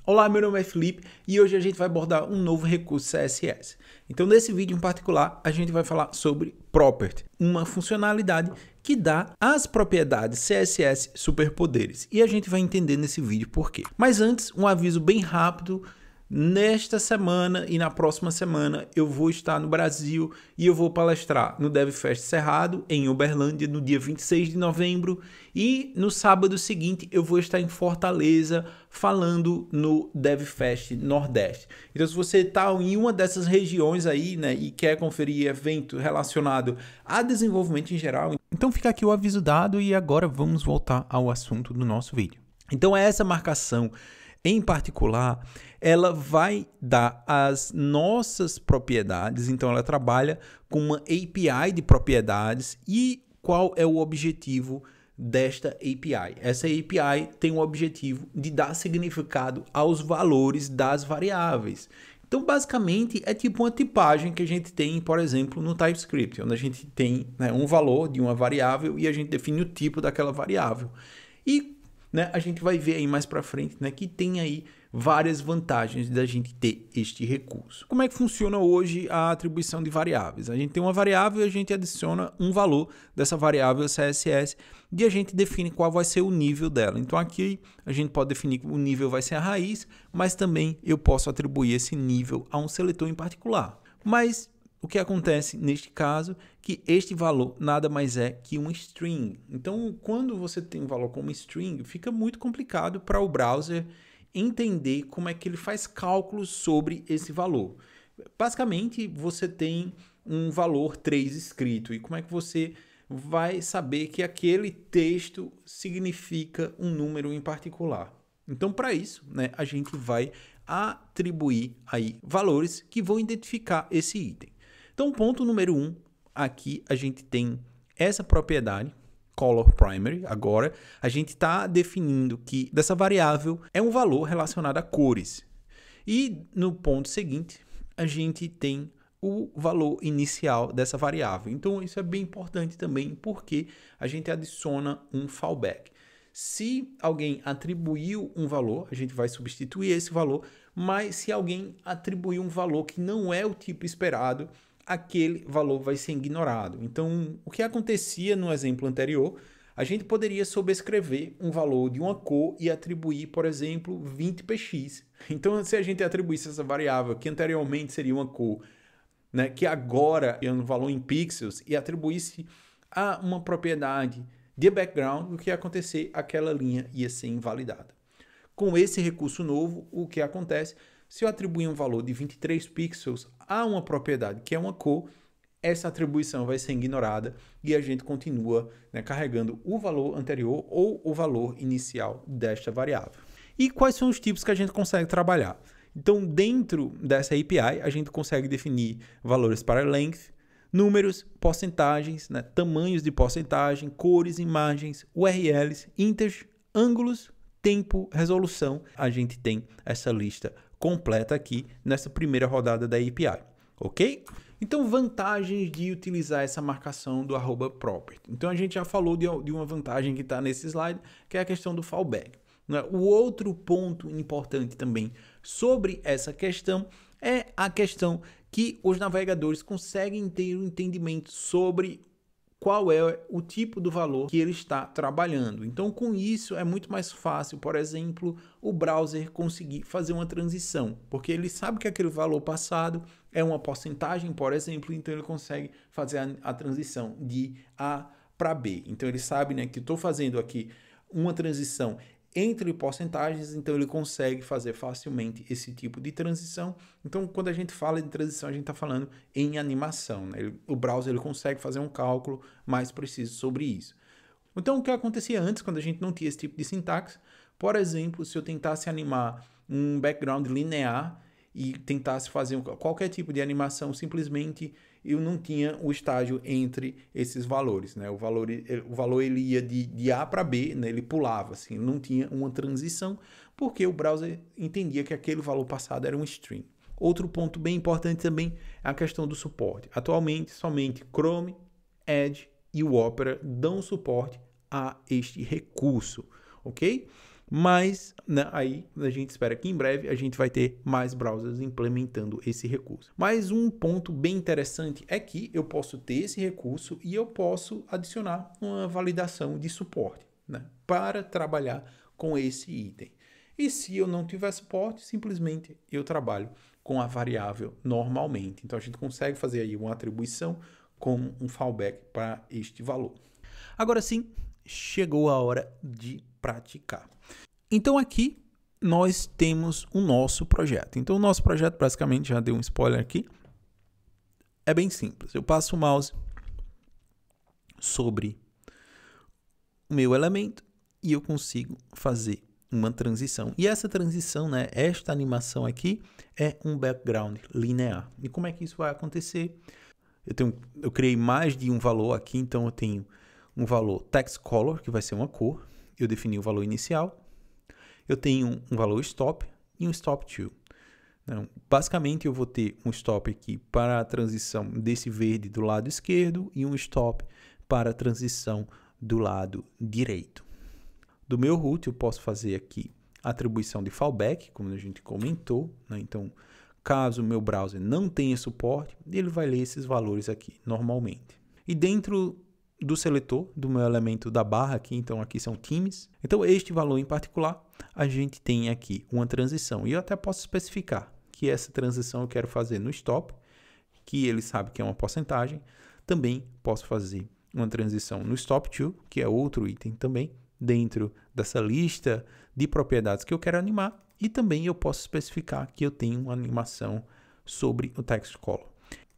Olá, meu nome é Felipe e hoje a gente vai abordar um novo recurso CSS. Então, nesse vídeo em particular, a gente vai falar sobre Property, uma funcionalidade que dá às propriedades CSS superpoderes. E a gente vai entender nesse vídeo por quê. Mas antes, um aviso bem rápido. Nesta semana e na próxima semana eu vou estar no Brasil e eu vou palestrar no DevFest Cerrado, em Uberlândia, no dia 26 de novembro. E no sábado seguinte eu vou estar em Fortaleza falando no DevFest Nordeste. Então, se você está em uma dessas regiões aí, né, e quer conferir evento relacionado a desenvolvimento em geral, então fica aqui o aviso dado e agora vamos voltar ao assunto do nosso vídeo. Então, essa marcação em particular, ela vai dar as nossas propriedades, então ela trabalha com uma API de propriedades. E qual é o objetivo desta API? Essa API tem o objetivo de dar significado aos valores das variáveis. Então, basicamente, é tipo uma tipagem que a gente tem, por exemplo, no TypeScript, onde a gente tem, né, um valor de uma variável e a gente define o tipo daquela variável. E a gente vai ver aí mais para frente, né, que tem aí várias vantagens da gente ter este recurso. Como é que funciona hoje a atribuição de variáveis? A gente tem uma variável e a gente adiciona um valor dessa variável CSS e a gente define qual vai ser o nível dela. Então aqui a gente pode definir que o nível vai ser a raiz, mas também eu posso atribuir esse nível a um seletor em particular. Mas o que acontece neste caso, que este valor nada mais é que um string. Então, quando você tem um valor como string, fica muito complicado para o browser entender como é que ele faz cálculos sobre esse valor. Basicamente, você tem um valor 3 escrito, e como é que você vai saber que aquele texto significa um número em particular? Então, para isso, né, a gente vai atribuir aí valores que vão identificar esse item. Então, ponto número 1, aqui a gente tem essa propriedade, color primary. Agora, a gente está definindo que dessa variável é um valor relacionado a cores. E no ponto seguinte, a gente tem o valor inicial dessa variável. Então, isso é bem importante também, porque a gente adiciona um fallback. Se alguém atribuiu um valor, a gente vai substituir esse valor, mas se alguém atribuiu um valor que não é o tipo esperado, aquele valor vai ser ignorado. Então, o que acontecia no exemplo anterior, a gente poderia sobrescrever um valor de uma cor e atribuir, por exemplo, 20px. Então, se a gente atribuísse essa variável, que anteriormente seria uma cor, né, que agora é um valor em pixels, e atribuísse a uma propriedade de background, o que ia acontecer? Aquela linha ia ser invalidada. Com esse recurso novo, o que acontece? Se eu atribuir um valor de 23 pixels a uma propriedade que é uma cor, essa atribuição vai ser ignorada e a gente continua, né, carregando o valor anterior ou o valor inicial desta variável. E quais são os tipos que a gente consegue trabalhar? Então, dentro dessa API, a gente consegue definir valores para length, números, porcentagens, né, tamanhos de porcentagem, cores, imagens, URLs, inters, ângulos, tempo, resolução. A gente tem essa lista completa aqui nessa primeira rodada da API, ok? Então, vantagens de utilizar essa marcação do @property. Então, a gente já falou de uma vantagem que está nesse slide, que é a questão do fallback. O outro ponto importante também sobre essa questão é a questão que os navegadores conseguem ter um entendimento sobre qual é o tipo do valor que ele está trabalhando. Então, com isso, é muito mais fácil, por exemplo, o browser conseguir fazer uma transição, porque ele sabe que aquele valor passado é uma porcentagem, por exemplo, então ele consegue fazer a transição de A para B. Então, ele sabe, né, que estou fazendo aqui uma transição entre porcentagens, então ele consegue fazer facilmente esse tipo de transição. Então, quando a gente fala de transição, a gente está falando em animação, né? O browser ele consegue fazer um cálculo mais preciso sobre isso. Então, o que acontecia antes, quando a gente não tinha esse tipo de sintaxe, por exemplo, se eu tentasse animar um background linear e tentasse fazer qualquer tipo de animação, simplesmente eu não tinha o estágio entre esses valores, né? O valor ele ia de A para B, né? Ele pulava, assim, não tinha uma transição, porque o browser entendia que aquele valor passado era um string. Outro ponto bem importante também é a questão do suporte. Atualmente, somente Chrome, Edge e o Opera dão suporte a este recurso, ok? Mas né, aí a gente espera que em breve a gente vai ter mais browsers implementando esse recurso. Mas um ponto bem interessante é que eu posso ter esse recurso e eu posso adicionar uma validação de suporte, né, para trabalhar com esse item. E se eu não tiver suporte, simplesmente eu trabalho com a variável normalmente. Então a gente consegue fazer aí uma atribuição com um fallback para este valor. Agora sim, chegou a hora de praticar. Então aqui nós temos o nosso projeto. Então o nosso projeto, basicamente, já dei um spoiler aqui, é bem simples. Eu passo o mouse sobre o meu elemento e eu consigo fazer uma transição. E essa transição, né, esta animação aqui é um background linear. E como é que isso vai acontecer? Eu criei mais de um valor aqui, então eu tenho um valor text color, que vai ser uma cor. Eu defini o valor inicial. Eu tenho um valor stop e um stop to. Então, basicamente, eu vou ter um stop aqui para a transição desse verde do lado esquerdo e um stop para a transição do lado direito. Do meu root, eu posso fazer aqui a atribuição de fallback, como a gente comentou, né? Então, caso o meu browser não tenha suporte, ele vai ler esses valores aqui normalmente. E dentro do seletor do meu elemento da barra aqui, então aqui são themes. Então, este valor em particular, a gente tem aqui uma transição. E eu até posso especificar que essa transição eu quero fazer no stop, que ele sabe que é uma porcentagem. Também posso fazer uma transição no stop to, que é outro item também, dentro dessa lista de propriedades que eu quero animar. E também eu posso especificar que eu tenho uma animação sobre o text color.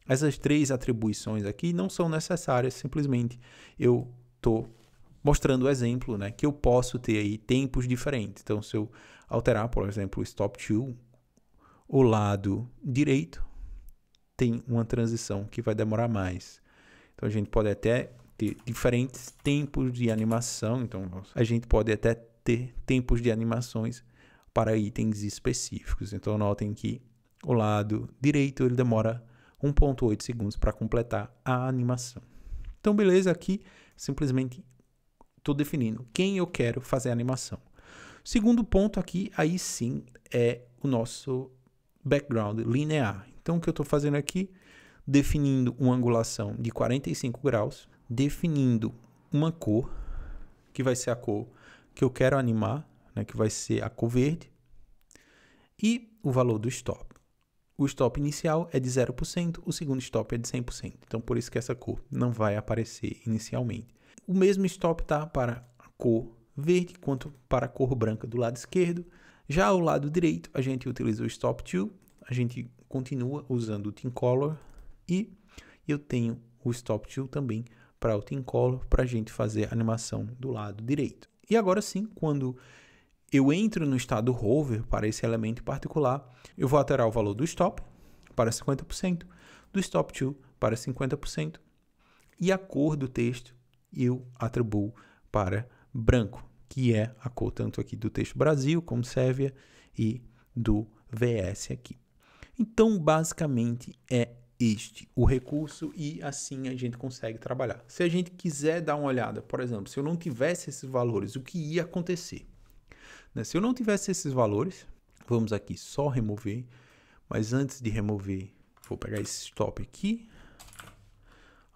Essas três atribuições aqui não são necessárias, simplesmente eu estou mostrando o exemplo, né, que eu posso ter aí tempos diferentes. Então, se eu alterar, por exemplo, o stop to, o lado direito tem uma transição que vai demorar mais. Então, a gente pode até ter diferentes tempos de animação. Então, a gente pode até ter tempos de animações para itens específicos. Então, notem que o lado direito ele demora 1.8 segundos para completar a animação. Então, beleza, aqui simplesmente estou definindo quem eu quero fazer a animação. Segundo ponto aqui, aí sim, é o nosso background linear. Então, o que eu estou fazendo aqui, definindo uma angulação de 45 graus, definindo uma cor, que vai ser a cor que eu quero animar, né, que vai ser a cor verde, e o valor do stop. O stop inicial é de 0%, o segundo stop é de 100%. Então, por isso que essa cor não vai aparecer inicialmente. O mesmo stop está para a cor verde quanto para a cor branca do lado esquerdo. Já ao lado direito, a gente utiliza o stop to, a gente continua usando o theme color e eu tenho o stop to também para o theme color para a gente fazer a animação do lado direito. E agora sim, quando eu entro no estado hover para esse elemento particular, eu vou alterar o valor do stop para 50%, do stop to para 50% e a cor do texto eu atribuo para branco, que é a cor tanto aqui do texto Brasil como Sérvia e do VS aqui. Então, basicamente é este o recurso e assim a gente consegue trabalhar. Se a gente quiser dar uma olhada, por exemplo, se eu não tivesse esses valores, o que ia acontecer? Se eu não tivesse esses valores, vamos aqui só remover, mas antes de remover, vou pegar esse stop aqui,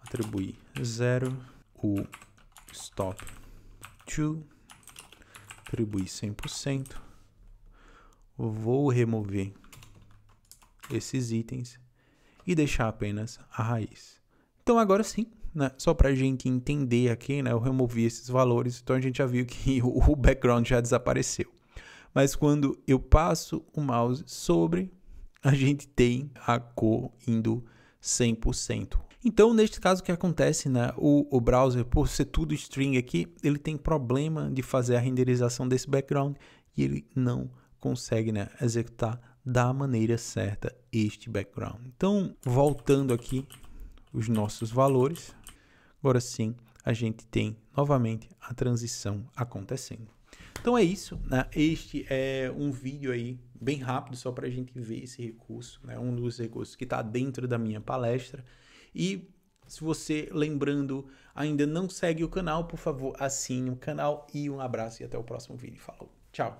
atribuir 0, o stop to, atribuir 100%, vou remover esses itens e deixar apenas a raiz. Então agora sim, né, só para a gente entender aqui, né, eu removi esses valores, então a gente já viu que o background já desapareceu. Mas quando eu passo o mouse sobre, a gente tem a cor indo 100%. Então, neste caso, o que acontece, né, o browser, por ser tudo string aqui, ele tem problema de fazer a renderização desse background e ele não consegue, né, executar da maneira certa este background. Então, voltando aqui os nossos valores, agora sim a gente tem novamente a transição acontecendo. Então é isso, né? Este é um vídeo aí bem rápido só para a gente ver esse recurso, né? Um dos recursos que está dentro da minha palestra. E se você, lembrando, ainda não segue o canal, por favor, assine o canal e um abraço e até o próximo vídeo. Falou! Tchau!